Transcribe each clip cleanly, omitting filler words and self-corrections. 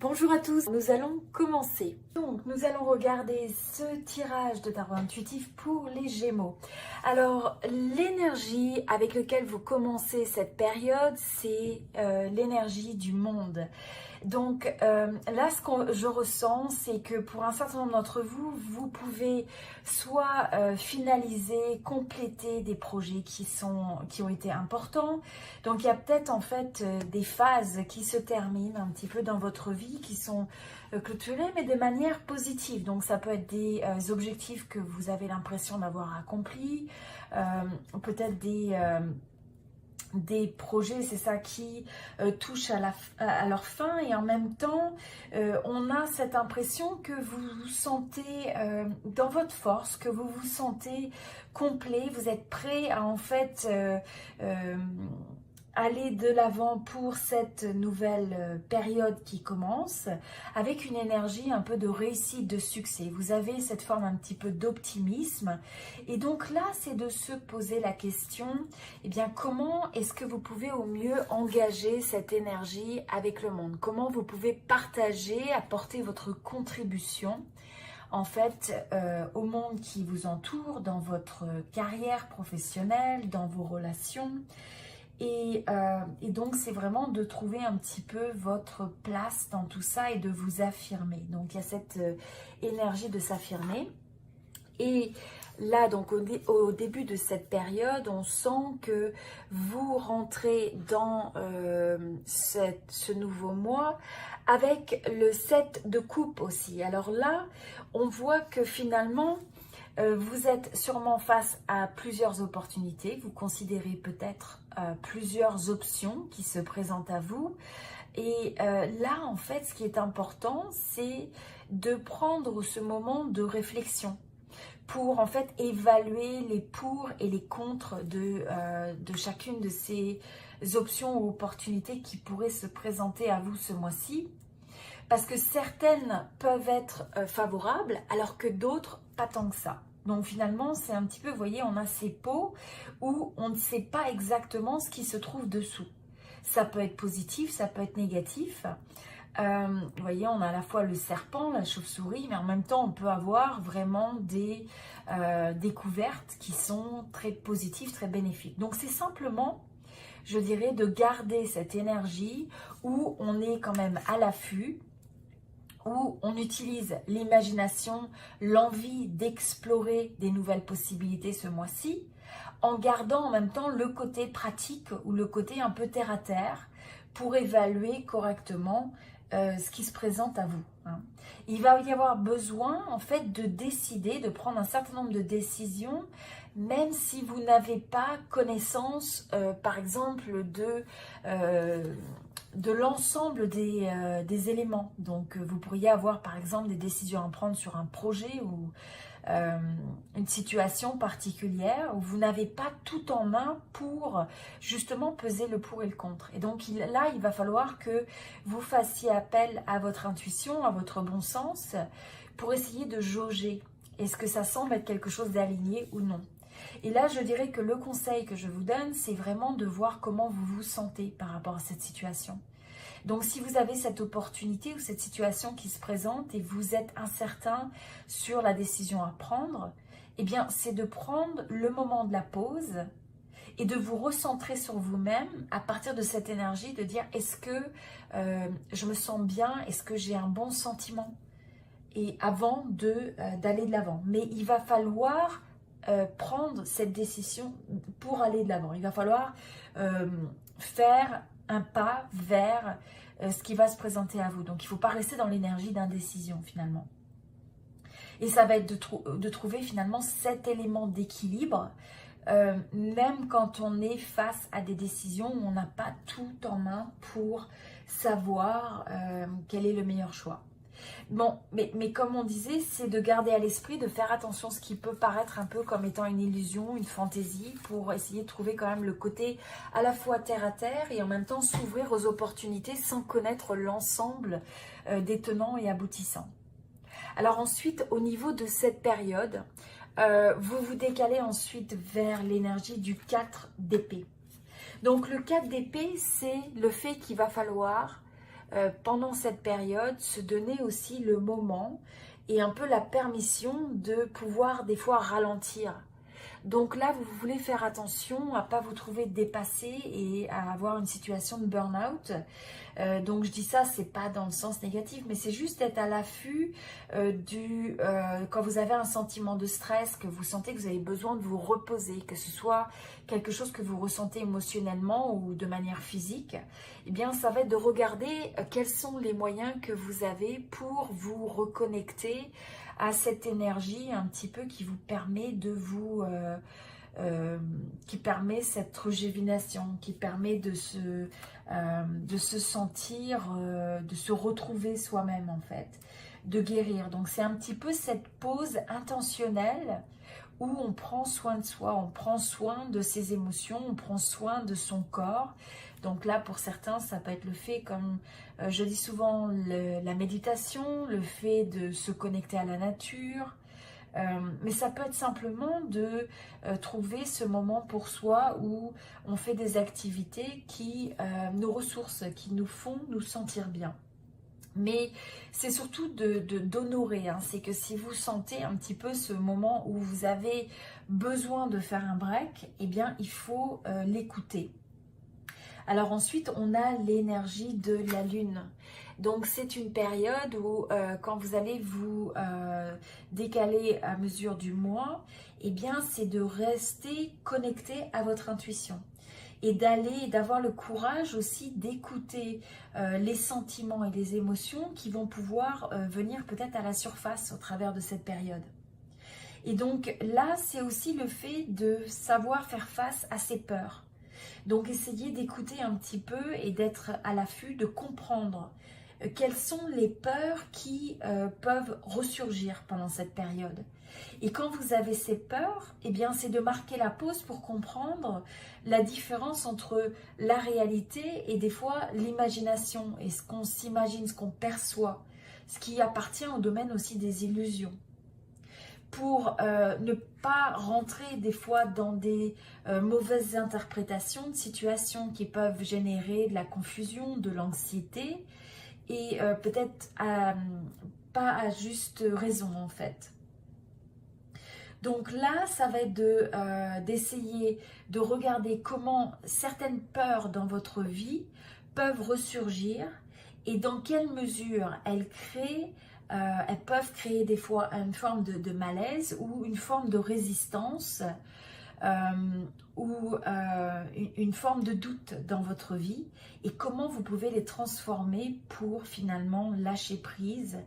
Bonjour à tous, nous allons commencer. Donc, nous allons regarder ce tirage de tarot intuitif pour les Gémeaux. Alors, l'énergie avec laquelle vous commencez cette période, c'est l'énergie du monde. Donc là, ce que je ressens, c'est que pour un certain nombre d'entre vous, vous pouvez soit finaliser, compléter des projets qui ont été importants. Donc il y a peut-être en fait des phases qui se terminent un petit peu dans votre vie, qui sont clôturées, mais de manière positive. Donc ça peut être des objectifs que vous avez l'impression d'avoir accomplis, peut-être des projets, c'est ça, qui touchent à leur fin, et en même temps on a cette impression que vous vous sentez dans votre force, que vous vous sentez complet, vous êtes prêt à en fait aller de l'avant pour cette nouvelle période qui commence avec une énergie un peu de réussite, de succès. Vous avez cette forme un petit peu d'optimisme, et donc là c'est de se poser la question, eh bien comment est-ce que vous pouvez au mieux engager cette énergie avec le monde? Comment vous pouvez partager, apporter votre contribution en fait au monde qui vous entoure, dans votre carrière professionnelle, dans vos relations. Et donc, c'est vraiment de trouver un petit peu votre place dans tout ça et de vous affirmer. Donc, il y a cette énergie de s'affirmer. Et là, donc, au début de cette période, on sent que vous rentrez dans ce nouveau mois avec le 7 de coupe aussi. Alors là, on voit que finalement, vous êtes sûrement face à plusieurs opportunités. Vous considérez peut-être plusieurs options qui se présentent à vous. Et là, en fait, ce qui est important, c'est de prendre ce moment de réflexion pour en fait évaluer les pour et les contre de chacune de ces options ou opportunités qui pourraient se présenter à vous ce mois-ci. Parce que certaines peuvent être favorables, alors que d'autres, pas tant que ça. Donc finalement, c'est un petit peu, vous voyez, on a ces pots où on ne sait pas exactement ce qui se trouve dessous. Ça peut être positif, ça peut être négatif. Vous voyez, on a à la fois le serpent, la chauve-souris, mais en même temps, on peut avoir vraiment des découvertes qui sont très positives, très bénéfiques. Donc c'est simplement, je dirais, de garder cette énergie où on est quand même à l'affût, où on utilise l'imagination, l'envie d'explorer des nouvelles possibilités ce mois-ci, en gardant en même temps le côté pratique ou le côté un peu terre-à-terre pour évaluer correctement ce qui se présente à vous. Il va y avoir besoin en fait de décider, de prendre un certain nombre de décisions, même si vous n'avez pas connaissance, par exemple, de l'ensemble des éléments. Donc vous pourriez avoir par exemple des décisions à prendre sur un projet ou une situation particulière où vous n'avez pas tout en main pour justement peser le pour et le contre. Et donc là, il va falloir que vous fassiez appel à votre intuition, à votre bon sens, pour essayer de jauger. Est-ce que ça semble être quelque chose d'aligné ou non? Et là, je dirais que le conseil que je vous donne, c'est vraiment de voir comment vous vous sentez par rapport à cette situation. Donc, si vous avez cette opportunité ou cette situation qui se présente et vous êtes incertain sur la décision à prendre, eh bien, c'est de prendre le moment de la pause et de vous recentrer sur vous-même à partir de cette énergie, de dire est-ce que je me sens bien, est-ce que j'ai un bon sentiment, et avant d'aller de l'avant. Mais il va falloir prendre cette décision pour aller de l'avant. Il va falloir faire un pas vers ce qui va se présenter à vous. Donc il ne faut pas rester dans l'énergie d'indécision finalement. Et ça va être de trouver finalement cet élément d'équilibre, même quand on est face à des décisions où on n'a pas tout en main pour savoir quel est le meilleur choix. Bon, mais comme on disait, c'est de garder à l'esprit, de faire attention à ce qui peut paraître un peu comme étant une illusion, une fantaisie, pour essayer de trouver quand même le côté à la fois terre à terre et en même temps s'ouvrir aux opportunités sans connaître l'ensemble des tenants et aboutissants. Alors ensuite, au niveau de cette période, vous vous décalez ensuite vers l'énergie du 4 d'épée. Donc le 4 d'épée, c'est le fait qu'il va falloir pendant cette période, se donner aussi le moment et un peu la permission de pouvoir des fois ralentir. Donc là, vous voulez faire attention à ne pas vous trouver dépassé et à avoir une situation de burn-out. Donc je dis ça, c'est pas dans le sens négatif, mais c'est juste être à l'affût quand vous avez un sentiment de stress, que vous sentez que vous avez besoin de vous reposer, que ce soit quelque chose que vous ressentez émotionnellement ou de manière physique. Eh bien, ça va être de regarder quels sont les moyens que vous avez pour vous reconnecter à cette énergie un petit peu qui vous permet de vous... qui permet cette régénération, qui permet de se sentir, de se retrouver soi-même en fait, de guérir. Donc c'est un petit peu cette pause intentionnelle où on prend soin de soi, on prend soin de ses émotions, on prend soin de son corps. Donc là, pour certains, ça peut être le fait, comme je dis souvent, la méditation, le fait de se connecter à la nature. Mais ça peut être simplement de trouver ce moment pour soi où on fait des activités qui nous ressourcent, qui nous font nous sentir bien. Mais c'est surtout d'honorer, hein. C'est que si vous sentez un petit peu ce moment où vous avez besoin de faire un break, eh bien il faut l'écouter. Alors ensuite, on a l'énergie de la lune. Donc c'est une période où quand vous allez vous décaler à mesure du mois, eh bien c'est de rester connecté à votre intuition. Et d'avoir le courage aussi d'écouter les sentiments et les émotions qui vont pouvoir venir peut-être à la surface au travers de cette période. Et donc là, c'est aussi le fait de savoir faire face à ses peurs. Donc essayez d'écouter un petit peu et d'être à l'affût, de comprendre quelles sont les peurs qui peuvent ressurgir pendant cette période. Et quand vous avez ces peurs, eh bien c'est de marquer la pause pour comprendre la différence entre la réalité et des fois l'imagination et ce qu'on s'imagine, ce qu'on perçoit, ce qui appartient au domaine aussi des illusions. Pour ne pas rentrer des fois dans des mauvaises interprétations de situations qui peuvent générer de la confusion, de l'anxiété et peut-être pas à juste raison en fait. Donc là, ça va être d'essayer de regarder comment certaines peurs dans votre vie peuvent ressurgir et dans quelle mesure elles peuvent créer des fois une forme de malaise ou une forme de résistance ou une forme de doute dans votre vie et comment vous pouvez les transformer pour finalement lâcher prise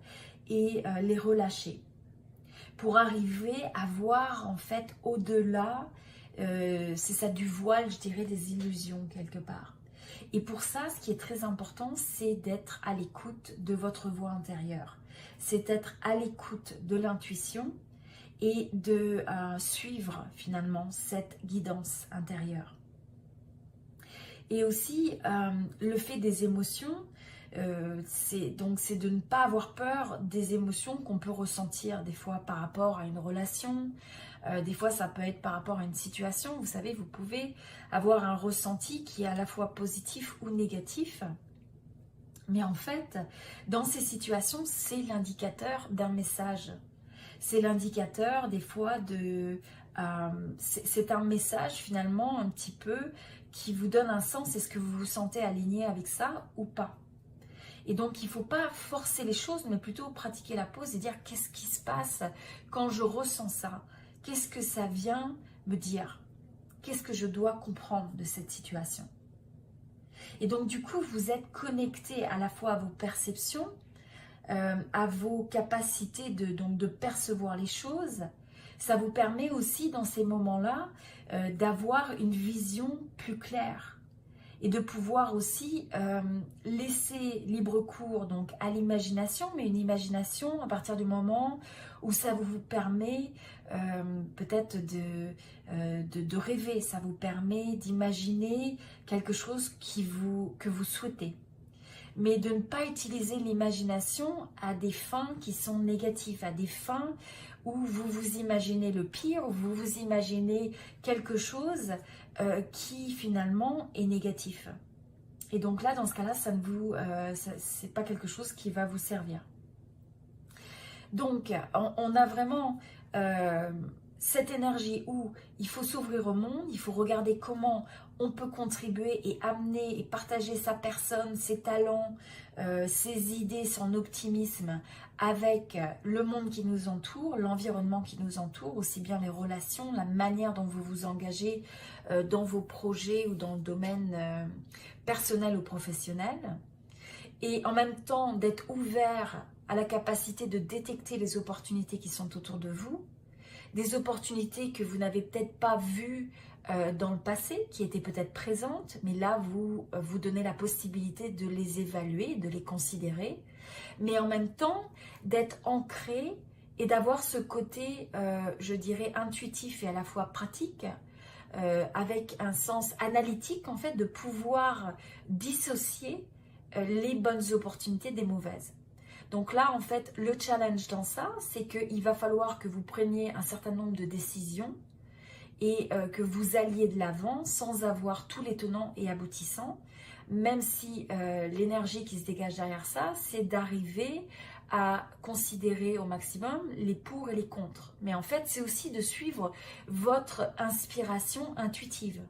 et les relâcher. Pour arriver à voir en fait au-delà, c'est ça du voile, je dirais, des illusions quelque part. Et pour ça, ce qui est très important, c'est d'être à l'écoute de votre voix intérieure. C'est d'être à l'écoute de l'intuition et de suivre finalement cette guidance intérieure. Et aussi, le fait des émotions, c'est de ne pas avoir peur des émotions qu'on peut ressentir des fois par rapport à une relation, des fois ça peut être par rapport à une situation. Vous savez, vous pouvez avoir un ressenti qui est à la fois positif ou négatif, mais en fait dans ces situations c'est l'indicateur d'un message, c'est l'indicateur des fois c'est un message finalement un petit peu qui vous donne un sens. Est-ce que vous vous sentez aligné avec ça ou pas? Et donc, il ne faut pas forcer les choses, mais plutôt pratiquer la pause et dire qu'est-ce qui se passe quand je ressens ça? Qu'est-ce que ça vient me dire? Qu'est-ce que je dois comprendre de cette situation? Et donc, du coup, vous êtes connecté à la fois à vos perceptions, à vos capacités de percevoir les choses. Ça vous permet aussi, dans ces moments-là, d'avoir une vision plus claire. Et de pouvoir aussi laisser libre cours donc, à l'imagination, mais une imagination à partir du moment où ça vous permet peut-être de rêver, ça vous permet d'imaginer quelque chose que vous souhaitez. Mais de ne pas utiliser l'imagination à des fins qui sont négatives, à des fins où vous vous imaginez le pire, où vous vous imaginez quelque chose qui finalement est négatif. Et donc là, dans ce cas-là, c'est pas quelque chose qui va vous servir. Donc, on a vraiment cette énergie où il faut s'ouvrir au monde, il faut regarder comment on peut contribuer et amener et partager sa personne, ses talents, ses idées, son optimisme avec le monde qui nous entoure, l'environnement qui nous entoure, aussi bien les relations, la manière dont vous vous engagez dans vos projets ou dans le domaine personnel ou professionnel. Et en même temps d'être ouvert à la capacité de détecter les opportunités qui sont autour de vous, des opportunités que vous n'avez peut-être pas vues dans le passé, qui étaient peut-être présentes, mais là vous donnez la possibilité de les évaluer, de les considérer, mais en même temps d'être ancré et d'avoir ce côté, je dirais, intuitif et à la fois pratique, avec un sens analytique en fait, de pouvoir dissocier les bonnes opportunités des mauvaises. Donc là, en fait, le challenge dans ça, c'est qu'il va falloir que vous preniez un certain nombre de décisions et que vous alliez de l'avant sans avoir tous les tenants et aboutissants, même si l'énergie qui se dégage derrière ça, c'est d'arriver à considérer au maximum les pour et les contre. Mais en fait, c'est aussi de suivre votre inspiration intuitive.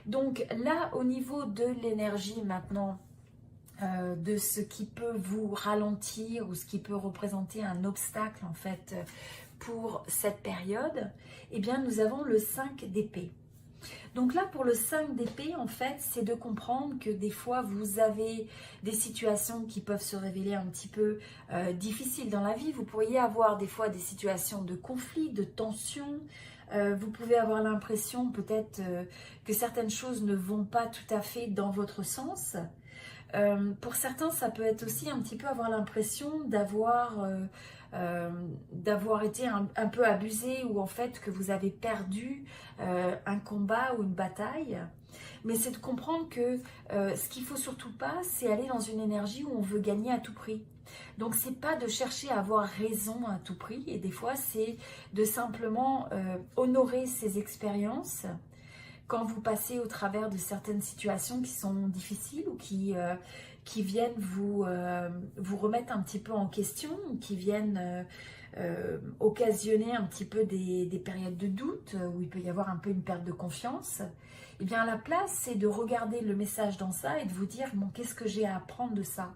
Donc là, au niveau de l'énergie maintenant, de ce qui peut vous ralentir ou ce qui peut représenter un obstacle en fait pour cette période, eh bien nous avons le 5 d'épée. Donc là pour le 5 d'épée en fait c'est de comprendre que des fois vous avez des situations qui peuvent se révéler un petit peu difficiles dans la vie. Vous pourriez avoir des fois des situations de conflit, de tension. Vous pouvez avoir l'impression peut-être que certaines choses ne vont pas tout à fait dans votre sens. Pour certains, ça peut être aussi un petit peu avoir l'impression d'avoir été un peu abusé ou en fait que vous avez perdu un combat ou une bataille. Mais c'est de comprendre que ce qu'il ne faut surtout pas, c'est aller dans une énergie où on veut gagner à tout prix. Donc c'est pas de chercher à avoir raison à tout prix et des fois c'est de simplement honorer ses expériences quand vous passez au travers de certaines situations qui sont difficiles ou qui viennent vous remettre un petit peu en question, ou qui viennent occasionner un petit peu des périodes de doute, où il peut y avoir un peu une perte de confiance, et bien à la place, c'est de regarder le message dans ça et de vous dire, bon, qu'est-ce que j'ai à apprendre de ça ?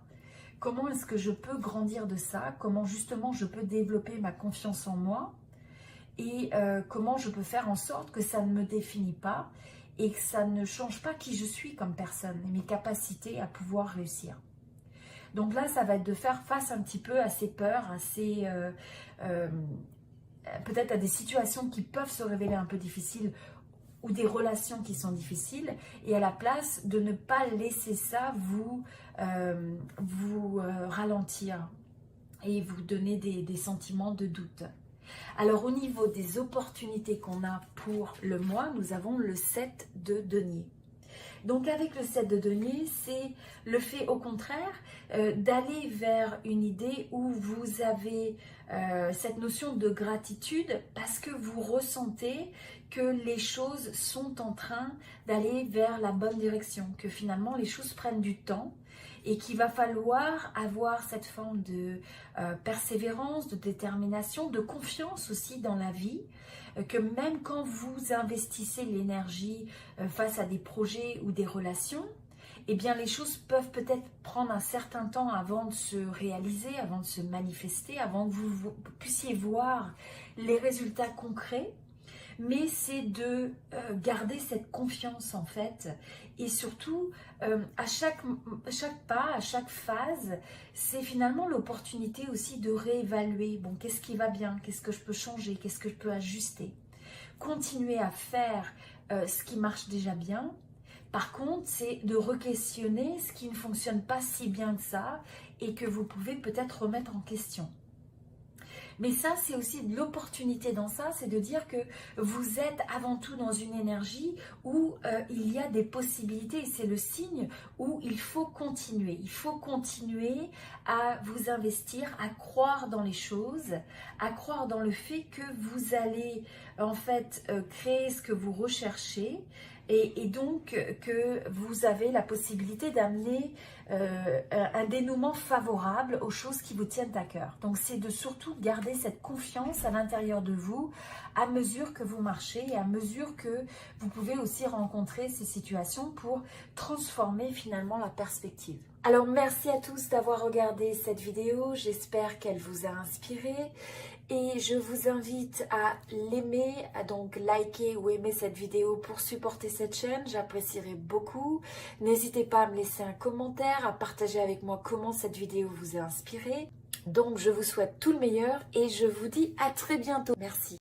Comment est-ce que je peux grandir de ça ? Comment justement je peux développer ma confiance en moi ? Et comment je peux faire en sorte que ça ne me définit pas et que ça ne change pas qui je suis comme personne et mes capacités à pouvoir réussir. Donc là, ça va être de faire face un petit peu à ces peurs, à ces peut-être à des situations qui peuvent se révéler un peu difficiles ou des relations qui sont difficiles, et à la place de ne pas laisser ça vous ralentir et vous donner des sentiments de doute. Alors au niveau des opportunités qu'on a pour le mois, nous avons le 7 de denier. Donc avec le 7 de denier, c'est le fait au contraire d'aller vers une idée où vous avez cette notion de gratitude parce que vous ressentez que les choses sont en train d'aller vers la bonne direction, que finalement les choses prennent du temps et qu'il va falloir avoir cette forme de persévérance, de détermination, de confiance aussi dans la vie, que même quand vous investissez l'énergie face à des projets ou des relations, eh bien les choses peuvent peut-être prendre un certain temps avant de se réaliser, avant de se manifester, avant que vous puissiez voir les résultats concrets. Mais c'est de garder cette confiance en fait, et surtout à chaque pas, à chaque phase, c'est finalement l'opportunité aussi de réévaluer, bon, qu'est-ce qui va bien, qu'est-ce que je peux changer, qu'est-ce que je peux ajuster, continuer à faire ce qui marche déjà bien. Par contre, c'est de re-questionner ce qui ne fonctionne pas si bien que ça et que vous pouvez peut-être remettre en question. Mais ça, c'est aussi de l'opportunité dans ça, c'est de dire que vous êtes avant tout dans une énergie où il y a des possibilités, et c'est le signe où il faut continuer. Il faut continuer à vous investir, à croire dans les choses, à croire dans le fait que vous allez en fait créer ce que vous recherchez et donc que vous avez la possibilité d'amener un dénouement favorable aux choses qui vous tiennent à cœur. Donc c'est de surtout garder cette confiance à l'intérieur de vous à mesure que vous marchez et à mesure que vous pouvez aussi rencontrer ces situations pour transformer finalement la perspective. Alors merci à tous d'avoir regardé cette vidéo, j'espère qu'elle vous a inspiré. Et je vous invite à l'aimer, à donc liker ou aimer cette vidéo pour supporter cette chaîne, j'apprécierais beaucoup. N'hésitez pas à me laisser un commentaire, à partager avec moi comment cette vidéo vous a inspiré. Donc je vous souhaite tout le meilleur et je vous dis à très bientôt. Merci.